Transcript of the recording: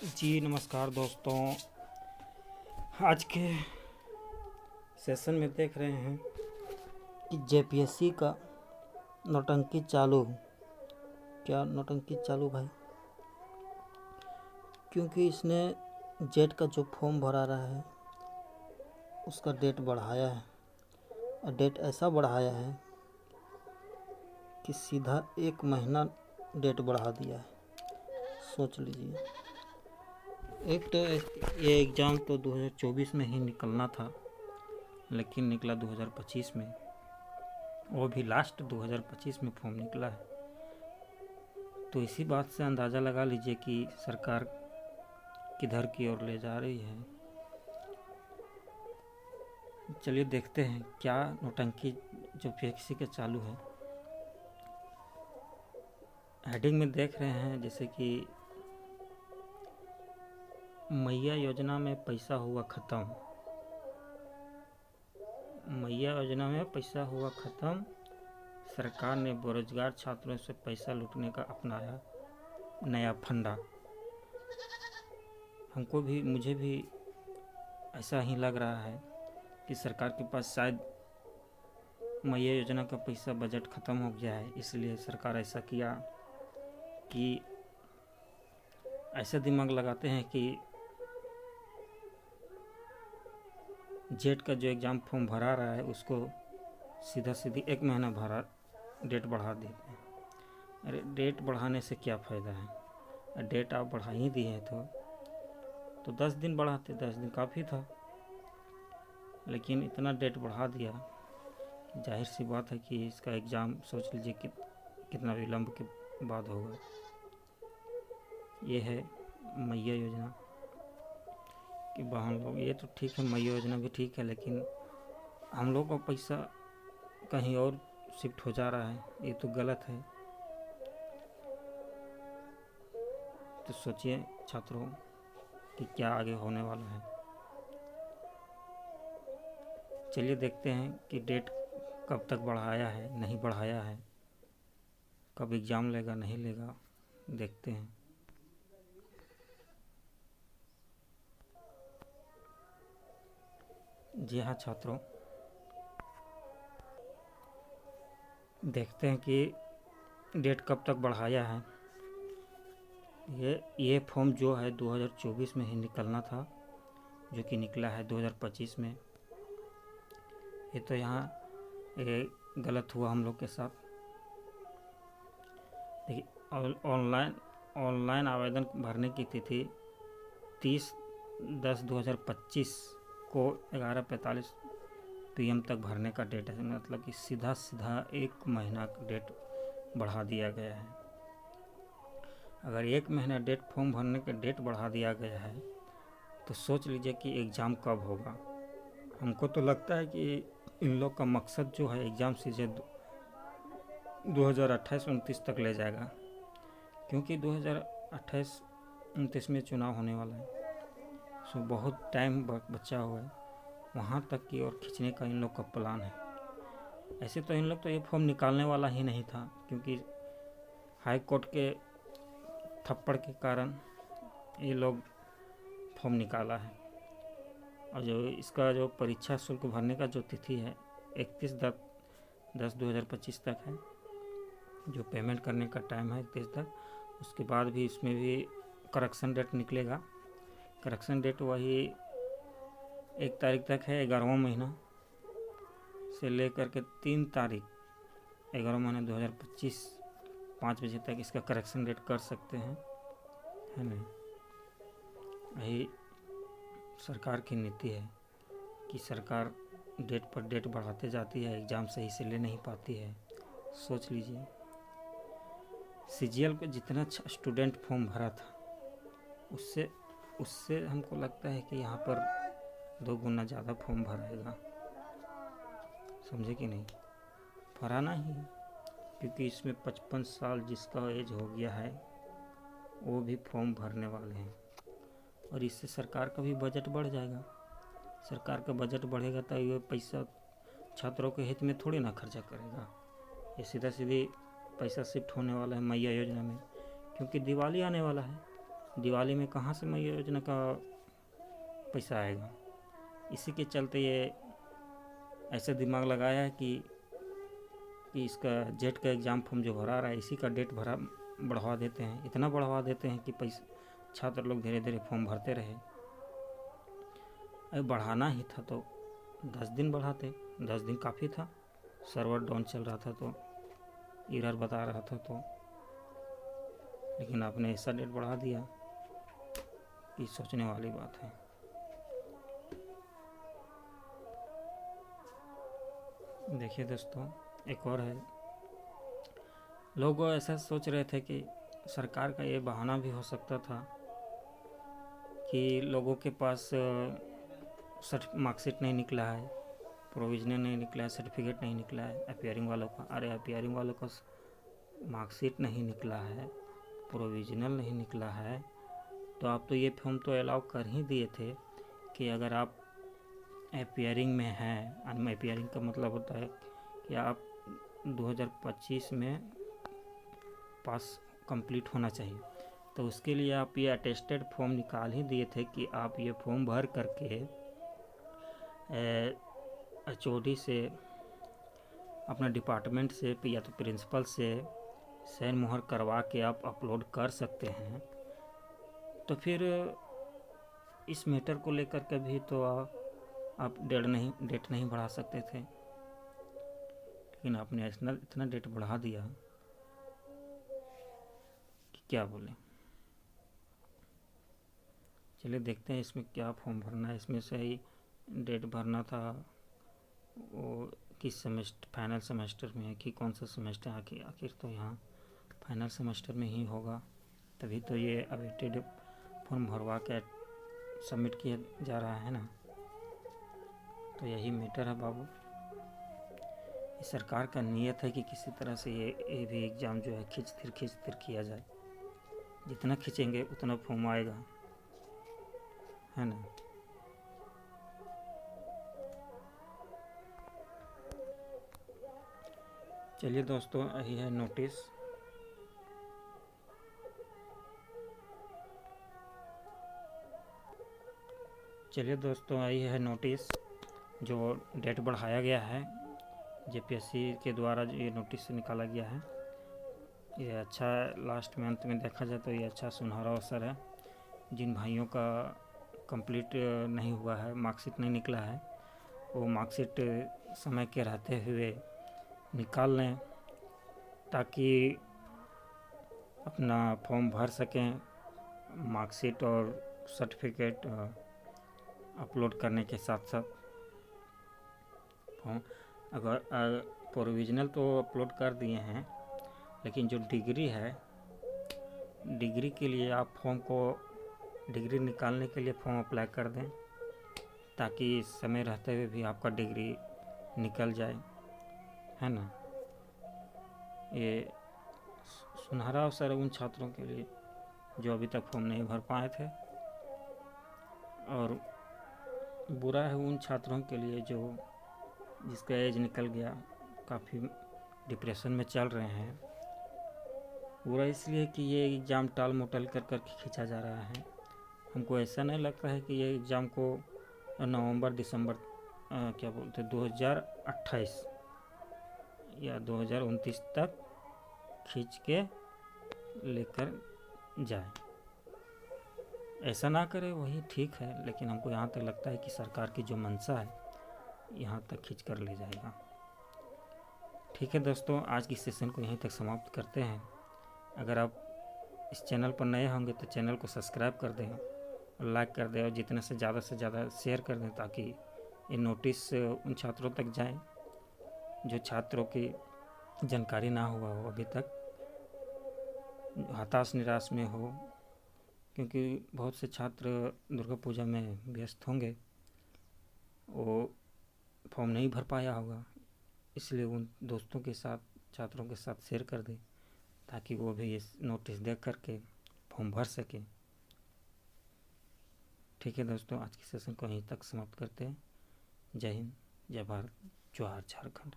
जी नमस्कार दोस्तों। आज के सेशन में देख रहे हैं कि जेपीएससी का नौटंकी चालू। क्या नौटंकी चालू भाई? क्योंकि इसने जेट का जो फॉर्म भरा रहा है उसका डेट बढ़ाया है, और डेट ऐसा बढ़ाया है कि सीधा 1 महीना डेट बढ़ा दिया है। सोच लीजिए। एक तो ये एग्ज़ाम तो 2024 में ही निकलना था, लेकिन निकला 2025 में, वो भी लास्ट 2025 में फॉर्म निकला है। तो इसी बात से अंदाज़ा लगा लीजिए कि सरकार किधर की ओर ले जा रही है। चलिए देखते हैं क्या नौटंकी जो पीएससी के चालू है। हेडिंग में देख रहे हैं जैसे कि मैया योजना में पैसा हुआ ख़त्म। मैया योजना में पैसा हुआ ख़त्म। सरकार ने बेरोजगार छात्रों से पैसा लूटने का अपनाया नया फंडा। मुझे भी ऐसा ही लग रहा है कि सरकार के पास शायद मैया योजना का पैसा बजट ख़त्म हो गया है, इसलिए सरकार ऐसा किया कि ऐसा दिमाग लगाते हैं कि जेट का जो एग्ज़ाम फॉर्म भरा रहा है उसको सीधा सीधी 1 महीना भरा डेट बढ़ा देते हैं। अरे डेट बढ़ाने से क्या फ़ायदा है? डेट आप बढ़ा ही दी है तो 10 दिन बढ़ाते, 10 दिन काफ़ी था, लेकिन इतना डेट बढ़ा दिया। जाहिर सी बात है कि इसका एग्ज़ाम सोच लीजिए कि कितना विलम्ब के बाद होगा। ये है मैया योजना कि वाहन लोग, ये तो ठीक है, मैया योजना भी ठीक है, लेकिन हम लोग का पैसा कहीं और शिफ्ट हो जा रहा है, ये तो गलत है। तो सोचिए छात्रों कि क्या आगे होने वाला है। चलिए देखते हैं कि डेट कब तक बढ़ाया है, नहीं बढ़ाया है, कब एग्ज़ाम लेगा नहीं लेगा, देखते हैं। जी हाँ छात्रों, देखते हैं कि डेट कब तक बढ़ाया है। ये फॉर्म जो है 2024 में ही निकलना था, जो कि निकला है 2025 में। ये तो यहाँ ये गलत हुआ हम लोग के साथ। देखिए ऑनलाइन आवेदन भरने की तिथि 30/10/2025 को 11:45 PM तक भरने का डेट है। मतलब कि सीधा 1 महीना का डेट बढ़ा दिया गया है। अगर 1 महीना डेट फॉर्म भरने का डेट बढ़ा दिया गया है तो सोच लीजिए कि एग्ज़ाम कब होगा। हमको तो लगता है कि इन लोग का मकसद जो है एग्ज़ाम सीधे 2028-29 तक ले जाएगा, क्योंकि 2028-29 में चुनाव होने वाला है। सो बहुत टाइम बचा हुआ है, वहाँ तक की ओर खींचने का इन लोग का प्लान है। ऐसे तो इन लोग तो ये फॉर्म निकालने वाला ही नहीं था, क्योंकि हाई कोर्ट के थप्पड़ के कारण ये लोग फॉर्म निकाला है। और जो इसका जो परीक्षा शुल्क भरने का जो तिथि है 31/10/2025 तक है, जो पेमेंट करने का टाइम है 31 तक। उसके बाद भी इसमें भी करेक्शन डेट निकलेगा। करेक्शन डेट वही 1 तारीख तक है, 11वां महीना से लेकर के 3 तारीख 11वां महीना 2025 5 बजे तक इसका करेक्शन डेट कर सकते हैं, है नहीं? यही सरकार की नीति है कि सरकार डेट पर डेट बढ़ाते जाती है, एग्ज़ाम सही से ले नहीं पाती है। सोच लीजिए, सीजीएल पे जितना स्टूडेंट फॉर्म भरा था उससे हमको लगता है कि यहाँ पर 2 गुना ज़्यादा फॉर्म भराएगा। समझे कि नहीं? भराना ही, क्योंकि इसमें 55 साल जिसका एज हो गया है वो भी फॉर्म भरने वाले हैं, और इससे सरकार का भी बजट बढ़ जाएगा। सरकार का बजट बढ़ेगा तो ये पैसा छात्रों के हित में थोड़ी ना खर्चा करेगा। ये सीधा सीधी पैसा शिफ्ट होने वाला है मैया योजना में, क्योंकि दिवाली आने वाला है। दिवाली में कहाँ से मई योजना का पैसा आएगा। इसी के चलते ये ऐसे दिमाग लगाया है कि इसका जेट का एग्ज़ाम फॉर्म जो भरा रहा है इसी का डेट बढ़वा देते हैं, इतना बढ़वा देते हैं कि पैसा छात्र लोग धीरे धीरे फॉर्म भरते रहे। अरे बढ़ाना ही था तो 10 दिन बढ़ाते, 10 दिन काफ़ी था। सर्वर डाउन चल रहा था तो एरर बता रहा था तो, लेकिन आपने ऐसा डेट बढ़ा दिया कि सोचने वाली बात है। देखिए दोस्तों, एक और है, लोग ऐसा सोच रहे थे कि सरकार का ये बहाना भी हो सकता था कि लोगों के पास मार्कशीट नहीं निकला है, प्रोविजनल नहीं निकला है, सर्टिफिकेट नहीं निकला है अपीयरिंग वालों का। अरे अपीयरिंग वालों का मार्कशीट नहीं निकला है, प्रोविजनल नहीं निकला है, तो आप तो ये फॉर्म तो अलाउ कर ही दिए थे कि अगर आप अपीयरिंग में हैं, अपीयरिंग का मतलब होता है कि आप 2025 में पास कंप्लीट होना चाहिए, तो उसके लिए आप ये अटेस्टेड फॉर्म निकाल ही दिए थे कि आप ये फॉर्म भर करके HOD से, अपना डिपार्टमेंट से या तो प्रिंसिपल से साइन मुहर करवा के आप अपलोड कर सकते हैं। तो फिर इस मैटर को लेकर के भी तो आप डेट नहीं बढ़ा सकते थे, लेकिन आपने इतना डेट बढ़ा दिया कि क्या बोलें। चलिए देखते हैं इसमें क्या फॉर्म भरना है। इसमें से ही डेट भरना था वो किस सेमेस्टर, फाइनल सेमेस्टर में है कि कौन सा सेमेस्टर, आखिर तो यहाँ फाइनल सेमेस्टर में ही होगा, तभी तो ये अवेटेड फॉर्म भरवा के सबमिट किया जा रहा है ना। तो यही मैटर है बाबू, सरकार का नियत है कि किसी तरह से ये भी एग्ज़ाम जो है खींच तिर किया जाए। जितना खींचेंगे उतना फॉर्म आएगा, है ना। चलिए दोस्तों, यही है नोटिस। चलिए दोस्तों, आई है नोटिस जो डेट बढ़ाया गया है, JPSC के द्वारा ये नोटिस निकाला गया है। ये अच्छा, लास्ट मंथ में देखा जाए तो ये अच्छा सुनहरा अवसर है। जिन भाइयों का कंप्लीट नहीं हुआ है, मार्कशीट नहीं निकला है, वो मार्कशीट समय के रहते हुए निकाल लें ताकि अपना फॉर्म भर सकें। मार्कशीट और सर्टिफिकेट अपलोड करने के साथ साथ फॉर्म, अगर प्रोविजनल तो अपलोड कर दिए हैं, लेकिन जो डिग्री है, डिग्री के लिए आप फॉर्म को, डिग्री निकालने के लिए फॉर्म अप्लाई कर दें ताकि समय रहते हुए भी आपका डिग्री निकल जाए, है ना। ये सुनहरा अवसर है उन छात्रों के लिए जो अभी तक फॉर्म नहीं भर पाए थे, और बुरा है उन छात्रों के लिए जिसका एज निकल गया, काफ़ी डिप्रेशन में चल रहे हैं। बुरा इसलिए कि ये एग्ज़ाम टाल मटोल कर खींचा जा रहा है। हमको ऐसा नहीं लगता है कि ये एग्ज़ाम को नवंबर दिसंबर क्या बोलते 2028 या 2029 तक खींच के लेकर जाए। ऐसा ना करे वही ठीक है, लेकिन हमको यहाँ तक लगता है कि सरकार की जो मंशा है यहाँ तक खींच कर ले जाएगा। ठीक है दोस्तों, आज की सेशन को यहीं तक समाप्त करते हैं। अगर आप इस चैनल पर नए होंगे तो चैनल को सब्सक्राइब कर दें, लाइक कर दें और जितने से ज़्यादा शेयर कर दें ताकि ये नोटिस उन छात्रों तक जाए जो छात्रों की जानकारी ना हुआ हो, अभी तक हताश निराश में हो, क्योंकि बहुत से छात्र दुर्गा पूजा में व्यस्त होंगे, वो फॉर्म नहीं भर पाया होगा, इसलिए उन दोस्तों के साथ, छात्रों के साथ शेयर कर दें ताकि वो भी इस नोटिस देख करके फॉर्म भर सके। ठीक है दोस्तों, आज की सेशन को यहीं तक समाप्त करते हैं। जय हिंद, जय भारत, जोहार झारखंड।